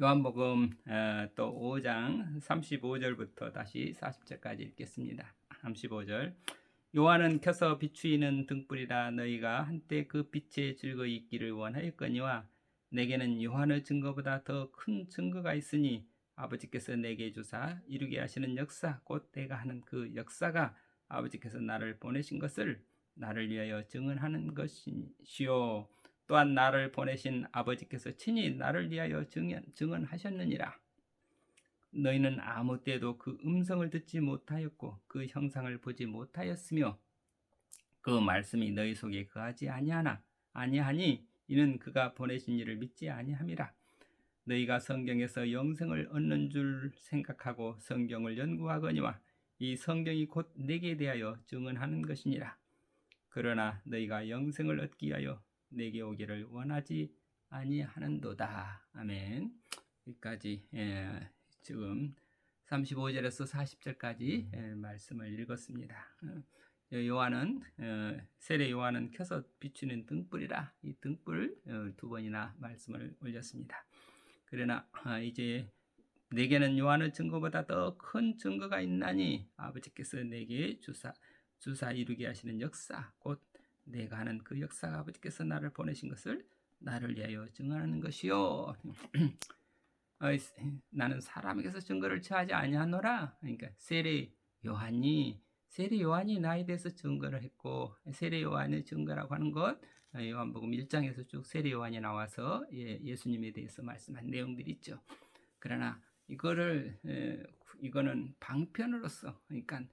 요한복음 또 5장 35절부터 다시 40절까지 읽겠습니다. 35절. 요한은 켜서 비추이는 등불이라 너희가 한때 그 빛에 즐거이 있기를 원하였거니와 내게는 요한의 증거보다 더 큰 증거가 있으니 아버지께서 내게 주사 이루게 하시는 역사 곧 내가 하는 그 역사가 아버지께서 나를 보내신 것을 나를 위하여 증언하는 것이시요 또한 나를 보내신 아버지께서 친히 나를 위하여 증언하셨느니라. 너희는 아무 때도 그 음성을 듣지 못하였고 그 형상을 보지 못하였으며 그 말씀이 너희 속에 거하지 아니하니 이는 그가 보내신 이를 믿지 아니함이라. 너희가 성경에서 영생을 얻는 줄 생각하고 성경을 연구하거니와 이 성경이 곧 내게 대하여 증언하는 것이니라. 그러나 너희가 영생을 얻기 위하여 내게 오기를 원하지 아니하는도다. 아멘. 여기까지 지금 35절에서 40절까지 말씀을 읽었습니다. 요한은 세례 요한은 켜서 비추는 등불이라 이 등불 두 번이나 말씀을 올렸습니다. 그러나 이제 내게는 요한의 증거보다 더 큰 증거가 있나니 아버지께서 내게 주사 이루게 하시는 역사 곧 내가 하는 그 역사가 아버지께서 나를 보내신 것을 나를 위하여 증언하는 것이요. 나는 사람에게서 증거를 취하지 아니하노라. 그러니까 세례 요한이 나에 대해서 증거를 했고 세례 요한의 증거라고 하는 것 요한복음 1장에서 쭉 세례 요한이 나와서 예수님에 대해서 말씀한 내용들이 있죠. 그러나 이거는 방편으로서 그러니까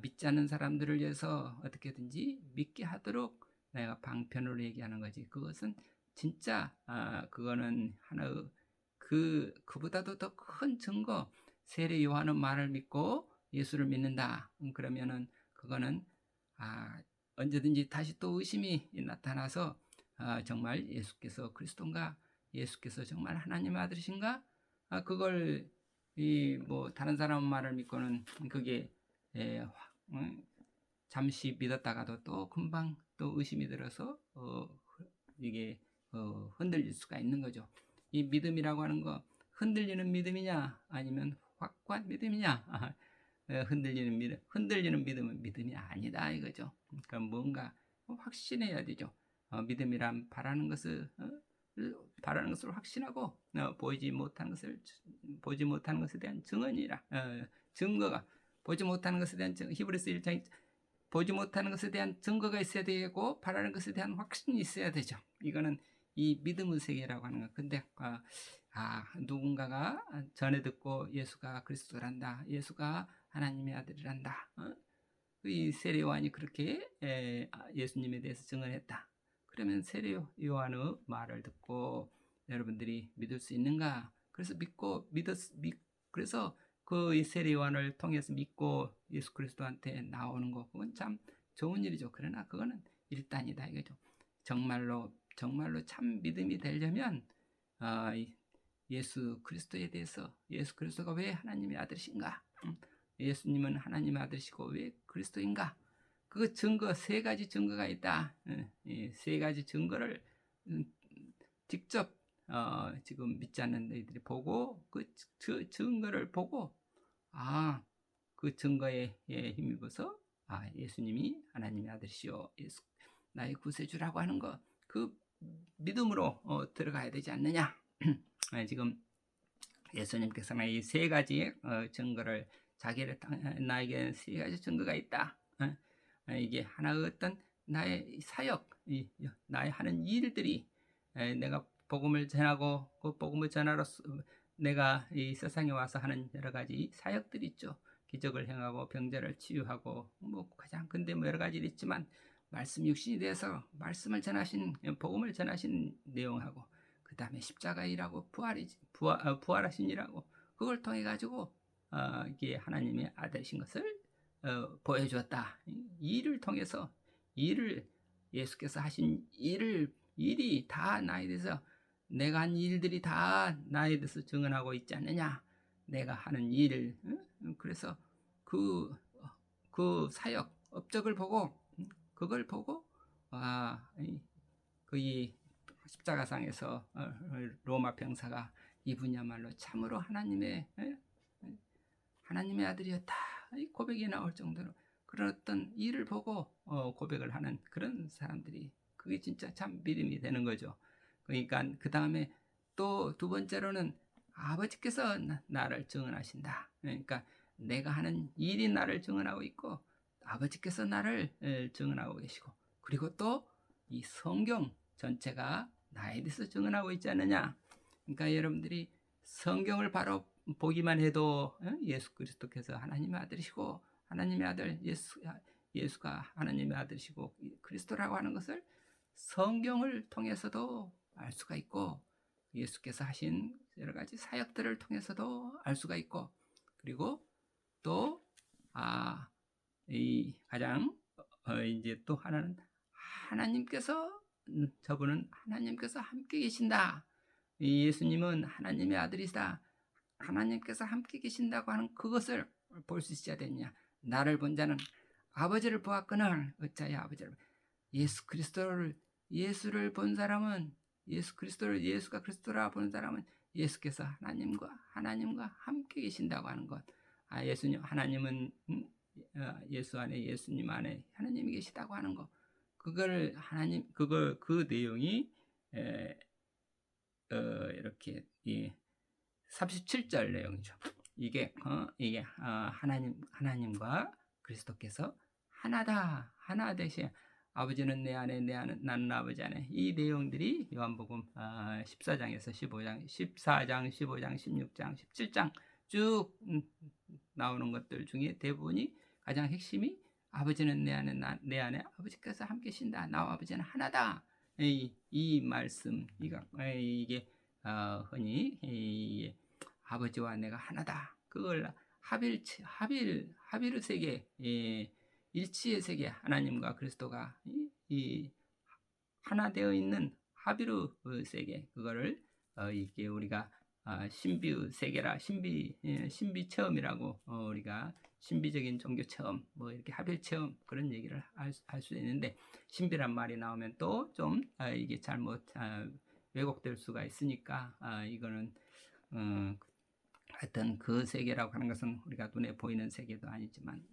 믿지 않는 사람들을 위해서 어떻게든지 믿게 하도록 내가 방편으로 얘기하는 거지. 그것은 진짜 그거는 하나의 그보다도 더 큰 증거. 세례 요한의 말을 믿고 예수를 믿는다. 그러면은 그거는 언제든지 다시 또 의심이 나타나서 정말 예수께서 그리스도인가? 예수께서 정말 하나님의 아들이신가? 그걸 뭐 다른 사람 말을 믿고는 그게 잠시 믿었다가도 또 금방 또 의심이 들어서 이게 흔들릴 수가 있는 거죠. 이 믿음이라고 하는 거 흔들리는 믿음이냐 아니면 확고한 믿음이냐? 흔들리는 믿음은 믿음이 아니다 이거죠. 그러니까 뭔가 확신해야 되죠. 믿음이란 바라는 것을 확신하고 보지 못하는 것에 대한 증언이라 증거가 보지 못하는 것에 대한 히브리서 1장 보지 못하는 것에 대한 증거가 있어야 되고 바라는 것에 대한 확신이 있어야 되죠. 이거는 이 믿음의 세계라고 하는 거. 근데 누군가가 전에 듣고 예수가 그리스도란다, 예수가 하나님의 아들이란다. 이 세례 요한이 그렇게 예수님에 대해서 증언했다. 그러면 세례 요한의 말을 듣고 여러분들이 믿을 수 있는가? 그래서 그래서 그 세례 요한을 통해서 믿고 예수 그리스도한테 나오는 거 그건 참 좋은 일이죠. 그러나 그거는 일단이다 이거죠. 정말로 참 믿음이 되려면 예수 그리스도에 대해서 예수 그리스도가 왜 하나님의 아들이신가? 예수님은 하나님의 아들이시고 왜 그리스도인가? 그 증거 세 가지 증거가 있다. 세 가지 증거를 직접 지금 믿지 않는 너희들이 보고 그 증거를 보고 그 증거에 힘입어서 예수님이 하나님의 아들이시오 예수 나의 구세주라고 하는 거 그 믿음으로 들어가야 되지 않느냐? 지금 예수님께서는 이 세 가지 증거를 나에게 세 가지 증거가 있다. 이게 하나의 어떤 나의 사역, 나의 하는 일들이 내가 복음을 전하고 그 복음을 전하로서 내가 이 세상에 와서 하는 여러 가지 사역들이 있죠. 기적을 행하고 병자를 치유하고 뭐 가장 근데 뭐 여러 가지 있지만 말씀 육신이 돼서 말씀을 전하신 복음을 전하신 내용하고 그 다음에 십자가 일하고 부활하신 일하고 그걸 통해 가지고 이게 하나님의 아들이신 것을 보여주었다. 이 일을 통해서 예수께서 하신 일이 다 나에 대해서 내가 한 일들이 다 나에 대해서 증언하고 있지 않느냐? 내가 하는 일, 그래서 그 사역 업적을 보고 그걸 보고 이 십자가상에서 로마 병사가 이분이야말로 참으로 하나님의 아들이었다 고백이 나올 정도로 그런 어떤 일을 보고 고백을 하는 그런 사람들이 그게 진짜 참 믿음이 되는 거죠. 그러니까 그 다음에 또 두 번째로는 아버지께서 나를 증언하신다. 그러니까 내가 하는 일이 나를 증언하고 있고 아버지께서 나를 증언하고 계시고 그리고 또 이 성경 전체가 나에 대해서 증언하고 있지 않느냐. 그러니까 여러분들이 성경을 바로 보기만 해도 예수 그리스도께서 하나님의 아들이시고 하나님의 아들 예수가 하나님의 아들이시고 그리스도라고 하는 것을 성경을 통해서도 알 수가 있고 예수께서 하신 여러 가지 사역들을 통해서도 알 수가 있고 그리고 또 이 가장 이제 또 하나는 저분은 하나님께서 함께 계신다. 예수님은 하나님의 아들이시다. 하나님께서 함께 계신다고 하는 그것을 볼 수 있어야 되느냐. 나를 본 자는 아버지를 보았거늘 어찌하여 아버지를 예수를 본 사람은 예수가 그리스도라 본 사람은 예수께서 하나님과 함께 계신다고 하는 것. 하나님은 예수 안에 예수님 안에 하나님이 계시다고 하는 것. 그 내용이 이렇게 37절 내용이죠. 이게 하나님과 그리스도께서 하나 되시 아버지는 내 안에 나는 아버지 안에 이 내용들이 요한복음 14장에서 15장 16장 17장 쭉 나오는 것들 중에 대부분이 가장 핵심이 아버지는 내 안에 아버지께서 함께 계신다. 나와 아버지는 하나다. 이 말씀 이게 흔히 아버지와 내가 하나다. 그걸 하비르 세계 일치의 세계 하나님과 그리스도가 하나 되어 있는 하비르 세계 그거를 이게 우리가 신비 세계라 신비 체험이라고 우리가 신비적인 종교 체험 뭐 이렇게 하빌 체험 그런 얘기를 할 수 있는데 신비란 말이 나오면 또 좀 이게 잘못 왜곡될 수가 있으니까 이거는 하여튼 그 세계라고 하는 것은 우리가 눈에 보이는 세계도 아니지만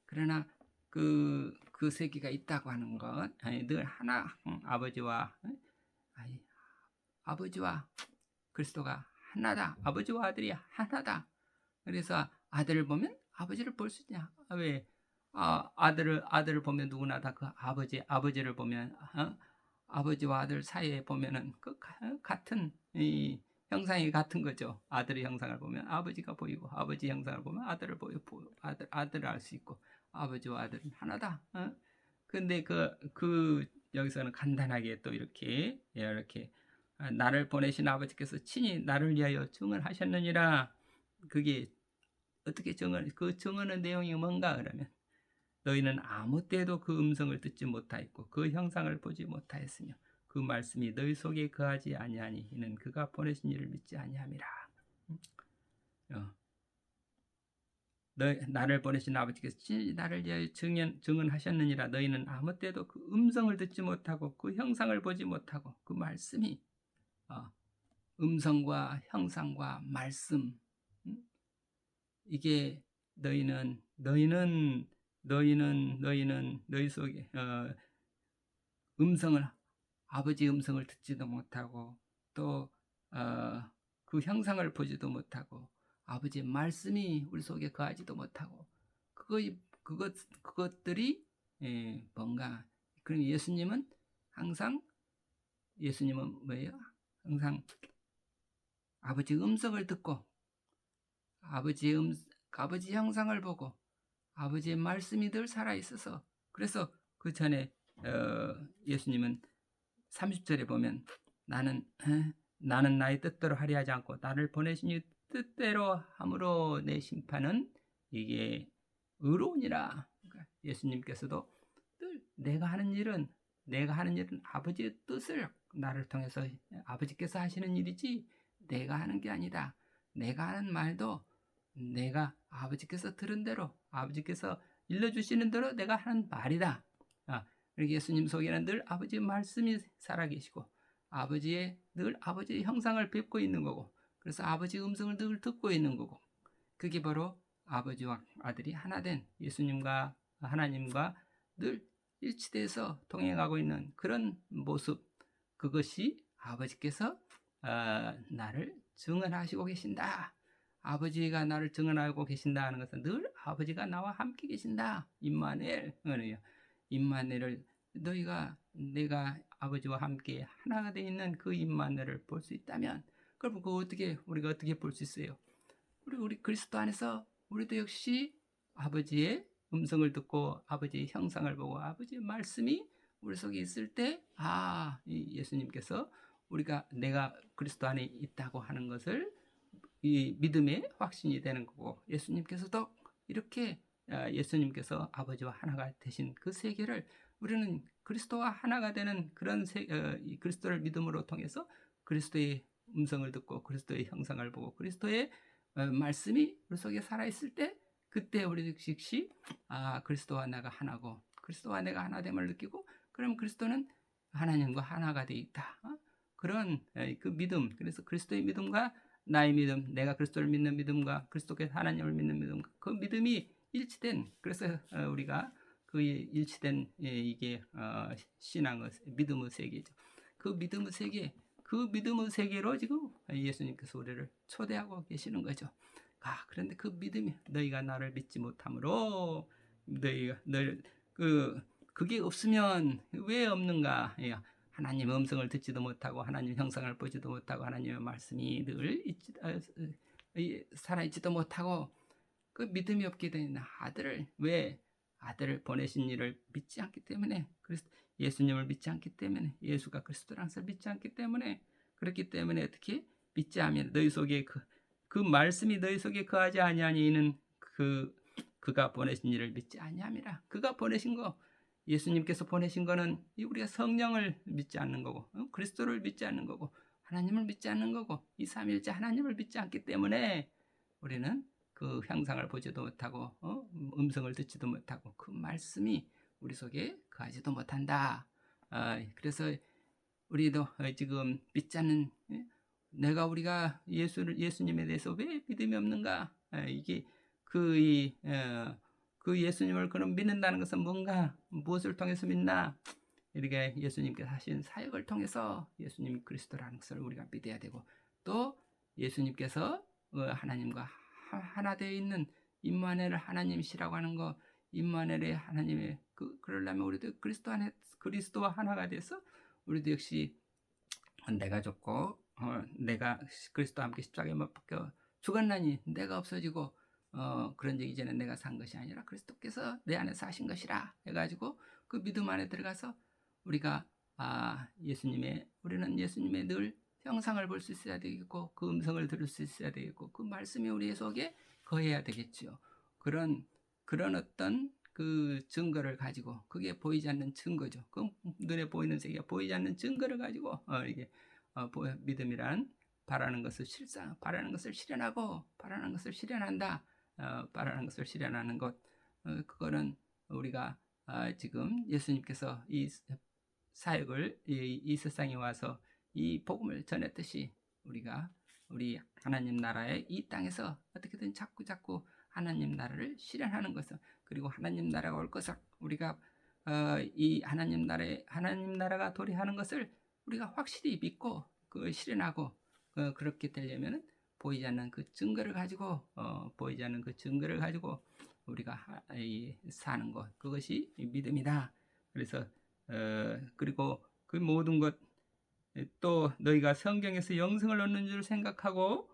그러나 그 세계가 있다고 하는 것 늘 하나 아버지와 그리스도가 하나다. 아버지와 아들이 하나다. 그래서 아들을 보면 아버지를 볼 수 있냐? 왜? 아들을 보면 누구나 다 그 아버지를 보면 아버지와 아들 사이에 보면은 그 같은 이 형상이 같은 거죠. 아들의 형상을 보면 아버지가 보이고 아버지 형상을 보면 아들을 아들을 알 수 있고 아버지와 아들은 하나다. 근데 여기서는 간단하게 또 이렇게 나를 보내신 아버지께서 친히 나를 위하여 증언하셨느니라. 그게 어떻게 그 증언의 내용이 뭔가 그러면 너희는 아무 때도 그 음성을 듣지 못하였고 그 형상을 보지 못하였으며 그 말씀이 너희 속에 거하지 아니하니 이는 그가 보내신 이를 믿지 아니함이라. 나를 보내신 아버지께서 친히 나를 위하여 증언하셨느니라. 너희는 아무 때도 그 음성을 듣지 못하고 그 형상을 보지 못하고 그 말씀이 음성과 형상과 말씀 이게 너희 속에 아버지 음성을 듣지도 못하고 또 그 형상을 보지도 못하고 아버지의 말씀이 우리 속에 거하지도 못하고 그것들이 뭔가 그럼 예수님은 뭐예요? 항상 아버지 음성을 듣고 아버지 형상을 보고 아버지의 말씀이 늘 살아있어서 그래서 그 전에 예수님은 30절에 보면 나는 나의 뜻대로 하려 하지 않고 나를 보내신 이 뜻대로 함으로 내 심판은 이게 의로우니라. 그러니까 예수님께서도 늘 내가 하는 일은 아버지의 뜻을 나를 통해서 아버지께서 하시는 일이지 내가 하는 게 아니다. 내가 하는 말도 내가 아버지께서 들은 대로 아버지께서 일러주시는 대로 내가 하는 말이다. 예수님 속에는 늘 아버지의 말씀이 살아계시고 아버지의 형상을 뵙고 있는 거고, 그래서 아버지의 음성을 늘 듣고 있는 거고, 그게 바로 아버지와 아들이 하나 된 예수님과 하나님과 늘 일치돼서 동행하고 있는 그런 모습, 그것이 아버지께서 나를 증언하시고 계신다. 아버지가 나를 증언하고 계신다 하는 것은 늘 아버지가 나와 함께 계신다. 임마누엘을 내가 아버지와 함께 하나가 되어 있는 그 임마누엘을 볼 수 있다면, 그럼 우리가 어떻게 볼 수 있어요? 우리 그리스도 안에서 우리도 역시 아버지의 음성을 듣고 아버지의 형상을 보고 아버지의 말씀이 우리 속에 있을 때, 예수님께서 내가 그리스도 안에 있다고 하는 것을 이 믿음의 확신이 되는 거고, 예수님께서도 이렇게 예수님께서 아버지와 하나가 되신 그 세계를 우리는 그리스도와 하나가 되는 그런 그리스도를 믿음으로 통해서 그리스도의 음성을 듣고 그리스도의 형상을 보고 그리스도의 말씀이 우리 속에 살아있을 때, 그때 우리 즉시 그리스도와 내가 하나고 그리스도와 내가 하나됨을 느끼고, 그럼 그리스도는 하나님과 하나가 되어 있다. 그런 그 믿음, 그래서 그리스도의 믿음과 나의 믿음, 내가 그리스도를 믿는 믿음과 그리스도께서 하나님을 믿는 믿음, 그 믿음이 일치된, 그래서 우리가 그 일치된 이게 신앙의 믿음의 세계죠. 그 믿음의 세계로 지금 예수님께서 우리를 초대하고 계시는 거죠. 그런데 그 믿음이 너희가 나를 믿지 못함으로 그게 없으면 왜 없는가? 하나님의 음성을 듣지도 못하고 하나님 형상을 보지도 못하고 하나님의 말씀이 늘 살아있지도 못하고 그 믿음이 없게 되는 아들을 보내신 이를 믿지 않기 때문에, 예수님을 믿지 않기 때문에, 예수가 그리스도라는 것을 믿지 않기 때문에, 그렇기 때문에 어떻게 믿지 않으면 너희 속에 그 말씀이 너희 속에 거하지 아니하니 이는 그가 보내신 이를 믿지 아니함이라. 그가 보내신 거, 예수님께서 보내신 거는 우리가 성령을 믿지 않는 거고, 그리스도를 믿지 않는 거고, 하나님을 믿지 않는 거고, 이 삼위일체 하나님을 믿지 않기 때문에 우리는 그 형상을 보지도 못하고 음성을 듣지도 못하고 그 말씀이 우리 속에 거하지도 못한다. 그래서 우리도 지금 믿지 않는, 우리가 예수님에 대해서 왜 믿음이 없는가? 이게 그 예수님을 그럼 믿는다는 것은 무엇을 통해서 믿나? 이렇게 예수님께서 하신 사역을 통해서 예수님 그리스도라는 것을 우리가 믿어야 되고, 또 예수님께서 하나님과 하나 되어 있는 임마누엘 하나님이시라고 하는 거, 임마누엘의 하나님의 그러려면 우리도 그리스도와 하나가 돼서 우리도 역시 내가 죽고 내가 그리스도와 함께 십자가에 못 박혀 죽었나니 내가 없어지고 그런 적 이제는 내가 산 것이 아니라 그리스도께서 내 안에 사신 것이라 해가지고 그 믿음 안에 들어가서 우리가 우리는 예수님의 늘 형상을 볼 수 있어야 되겠고 그 음성을 들을 수 있어야 되겠고 그 말씀이 우리 속에 거해야 되겠죠. 그런 어떤 그 증거를 가지고, 그게 보이지 않는 증거죠. 그 눈에 보이는 세계가 보이지 않는 증거를 가지고 이게 믿음이란 바라는 것을 실현하고 바라는 것을 실현한다. 바라는 것을 실현하는 것, 그거는 우리가 지금 예수님께서 이 사역을 이 세상에 와서 이 복음을 전했듯이 우리 하나님 나라의 이 땅에서 어떻게든 자꾸 하나님 나라를 실현하는 것을, 그리고 하나님 나라가 올 것을 우리가 이 하나님 나라가 도래하는 것을 우리가 확실히 믿고 그걸 실현하고 그렇게 되려면 보이지 않는 그 증거를 가지고 우리가 사는 것, 그것이 믿음이다. 그래서 그리고 그 모든 것, 또 너희가 성경에서 영생을 얻는 줄 생각하고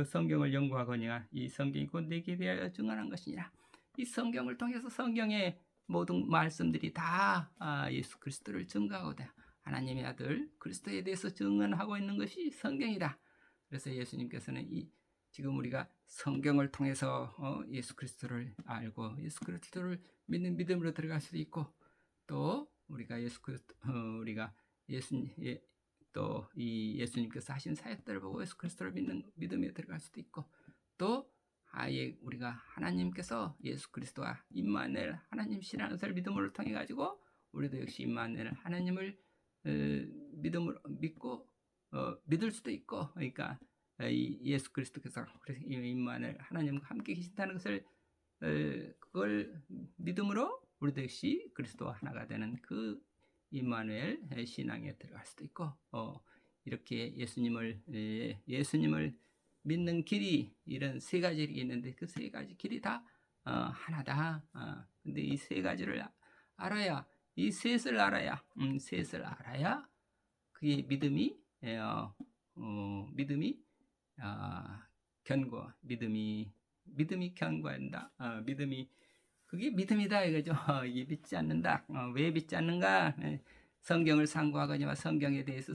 성경을 연구하거니와 이 성경이 곧 내게 대하여 증언한 것이니라. 이 성경을 통해서 성경의 모든 말씀들이 다 예수 그리스도를 증거하거든. 하나님의 아들 그리스도에 대해서 증언하고 있는 것이 성경이다. 그래서 예수님께서는 지금 우리가 성경을 통해서 예수 그리스도를 알고 예수 그리스도를 믿는 믿음으로 들어갈 수도 있고, 또 우리가 또 이 예수님께서 하신 사역들을 보고 예수 그리스도를 믿는 믿음에 들어갈 수도 있고, 또 아예 우리가 하나님께서 예수 그리스도와 임마누엘 하나님이시라는 것을 믿음으로 통해 가지고 우리도 역시 임마누엘 하나님을 믿음으로 믿고 믿을 수도 있고, 그러니까 이 예수 그리스도께서 임마누엘 하나님과 함께 계신다는 것을 그걸 믿음으로 우리도 역시 그리스도와 하나가 되는 그 임마누엘 신앙에 들어갈 수도 있고, 이렇게 예수님을 믿는 길이 이런 세 가지 있는데 그 세 가지 길이 다 하나다. 근데 이 세 가지를 알아야, 이 셋을 알아야, 그게 믿음이 믿음이 견고한다. 그게 믿음이다 이거죠. 이게 믿지 않는다. 왜 믿지 않는가? 성경을 상고하거니와 성경에 대해서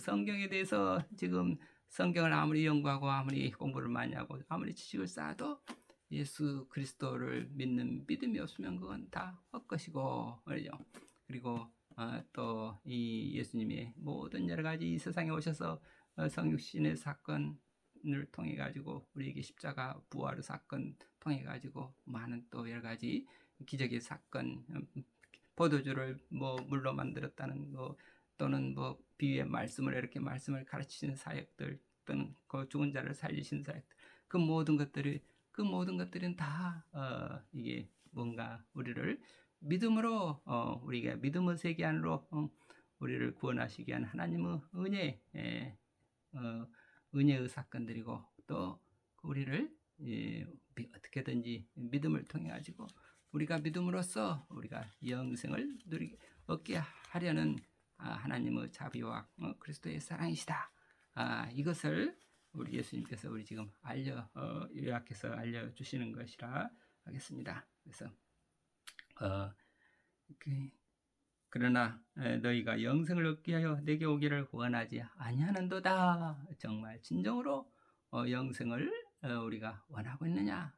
지금 성경을 아무리 연구하고 아무리 공부를 많이 하고 아무리 지식을 쌓아도 예수 그리스도를 믿는 믿음이 없으면 그건 다 헛것이고 그러죠. 그리고 또 이 예수님의 모든 여러 가지 이 세상에 오셔서 성육신의 사건을 통해 가지고 우리에게 십자가 부활의 사건 통해 가지고 많은 또 여러 가지 기적의 사건, 포도주를 물로 만들었다는 거, 또는 비유의 말씀을 이렇게 말씀을 가르치시는 사역들, 또는 그 죽은 자를 살리신 사역들, 그 모든 것들은 다 이게 뭔가 우리를 믿음으로 우리가 믿음의 세계 안으로 우리를 구원하시기 위한 하나님의 은혜의 사건들이고, 또 우리를 어떻게든지 믿음을 통해 가지고 우리가 믿음으로써 우리가 영생을 얻게 하려는 하나님의 자비와 그리스도의 사랑이시다. 이것을 우리 예수님께서 우리 지금 요약해서 알려주시는 것이라 하겠습니다. 그래서 그러나 너희가 영생을 얻게 하여 내게 오기를 원하지 아니하는도다. 정말 진정으로 영생을 우리가 원하고 있느냐?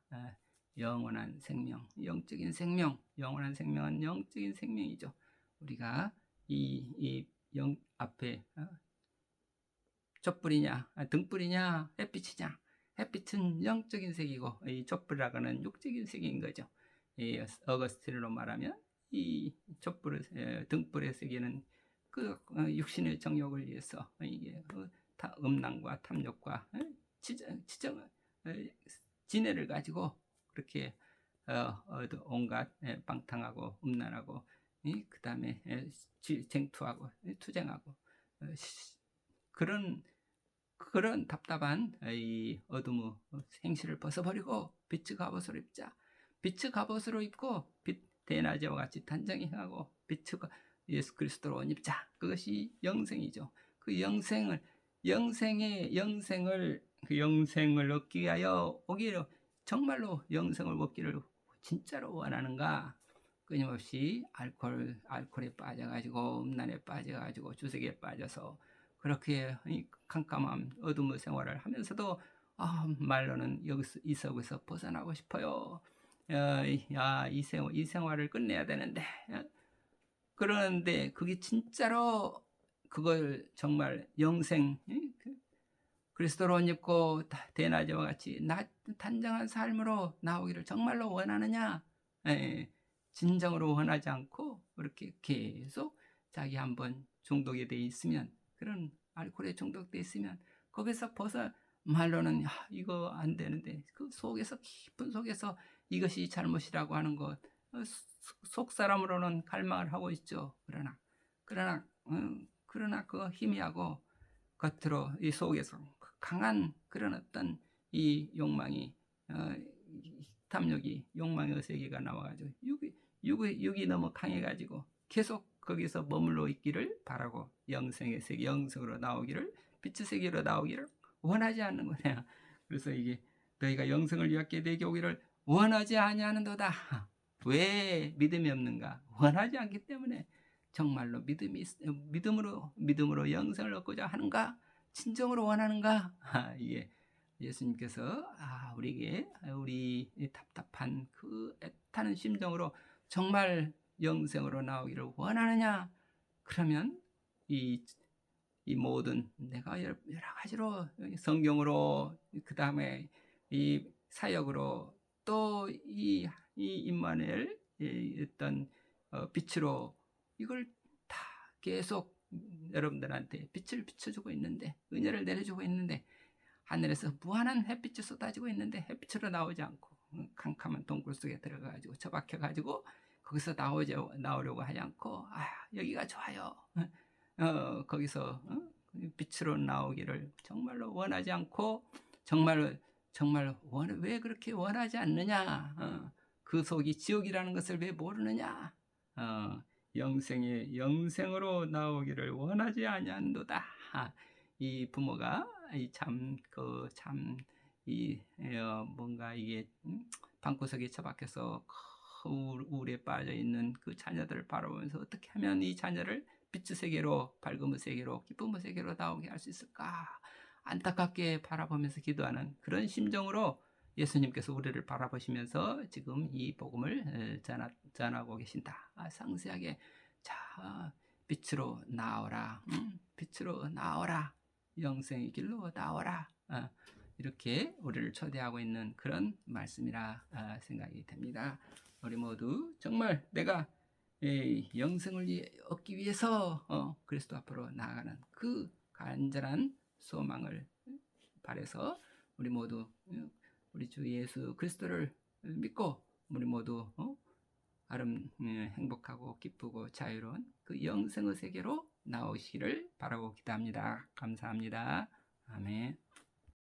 영원한 생명, 영적인 생명, 영원한 생명은 영적인 생명이죠. 우리가 이 영 앞에 촛불이냐, 등불이냐, 햇빛이냐? 햇빛은 영적인 색이고 이 촛불이라고는 육적인 색인 거죠. 이 어거스틴으로 말하면 이 등불의 세계는 그 육신의 정욕을 위해서 이게 음란과 탐욕과 진해를 가지고 그렇게 온갖 방탕하고 음란하고 그 다음에 쟁투하고 투쟁하고 그런 답답한 이 어둠의 행실을 벗어버리고 빛의 갑옷으로 입자. 빛의 갑옷으로 입고 대낮에와 같이 단정히 행하고 빛의 예수 그리스도로 옷 입자. 그것이 영생이죠. 그 영생을 얻기 위하여 오기를, 정말로 영생을 얻기를 진짜로 원하는가? 끊임없이 알코올에 빠져가지고 음란에 빠져가지고 주색에 빠져서 그렇게 캄캄한 어둠의 생활을 하면서도 말로는 이 속에서 벗어나고 싶어요. 이 생활을 끝내야 되는데, 그러는데 그게 진짜로 그걸 정말 영생, 그리스도로 옷 입고 대낮에와 같이 단정한 삶으로 나오기를 정말로 원하느냐? 진정으로 원하지 않고 그렇게 계속 자기 한번 중독이 돼 있으면, 그런 알코올에 중독돼 있으면 거기서 말로는 이거 안 되는데 그 속에서, 깊은 속에서 이것이 잘못이라고 하는 것, 속 사람으로는 갈망을 하고 있죠. 그러나 그 희미하고 겉으로 이 속에서 강한 그런 어떤 이 욕망이, 탐욕이, 욕망의 세계가 나와가지고 육이 너무 강해가지고 계속 거기서 머물러 있기를 바라고 영생의 세계, 영생으로 나오기를, 빛의 세계로 나오기를 원하지 않는 거냐. 그래서 이게 너희가 영생을 위하여 내게 오기를 원하지 아니하는도다. 왜 믿음이 없는가? 원하지 않기 때문에. 정말로 믿음으로 영생을 얻고자 하는가? 진정으로 원하는가? 이게 예수님께서 우리에게 우리 답답한 그 애타는 심정으로 정말 영생으로 나오기를 원하느냐? 그러면 이 모든 내가 여러 가지로 성경으로, 그 다음에 이 사역으로, 또 이 임마누엘 어떤 빛으로 이걸 다 계속 여러분들한테 빛을 비춰주고 있는데, 은혜를 내려주고 있는데, 하늘에서 무한한 햇빛이 쏟아지고 있는데 햇빛으로 나오지 않고 캄캄한 동굴 속에 들어가가지고 처박혀가지고 거기서 나오려고 하지 않고, 여기가 좋아요. 거기서 빛으로 나오기를 정말로 원하지 않고, 정말 왜 그렇게 원하지 않느냐? 그 속이 지옥이라는 것을 왜 모르느냐? 영생으로 나오기를 원하지 아니한도다. 이 부모가 뭔가 이게 방구석에 처박혀서 우울에 빠져 있는 그 자녀들을 바라보면서 어떻게 하면 이 자녀를 빛의 세계로, 밝음의 세계로, 기쁨의 세계로 나오게 할 수 있을까? 안타깝게 바라보면서 기도하는 그런 심정으로 예수님께서 우리를 바라보시면서 지금 이 복음을 전하고 계신다. 상세하게, 자, 빛으로 나오라, 빛으로 나오라, 영생의 길로 나오라, 이렇게 우리를 초대하고 있는 그런 말씀이라 생각이 됩니다. 우리 모두 정말 내가 영생을 얻기 위해서 그리스도 앞으로 나아가는 그 간절한 소망을 바라서 우리 모두 우리 주 예수 그리스도를 믿고 우리 모두 행복하고 기쁘고 자유로운 그 영생의 세계로 나오시기를 바라고 기도합니다. 감사합니다. 아멘.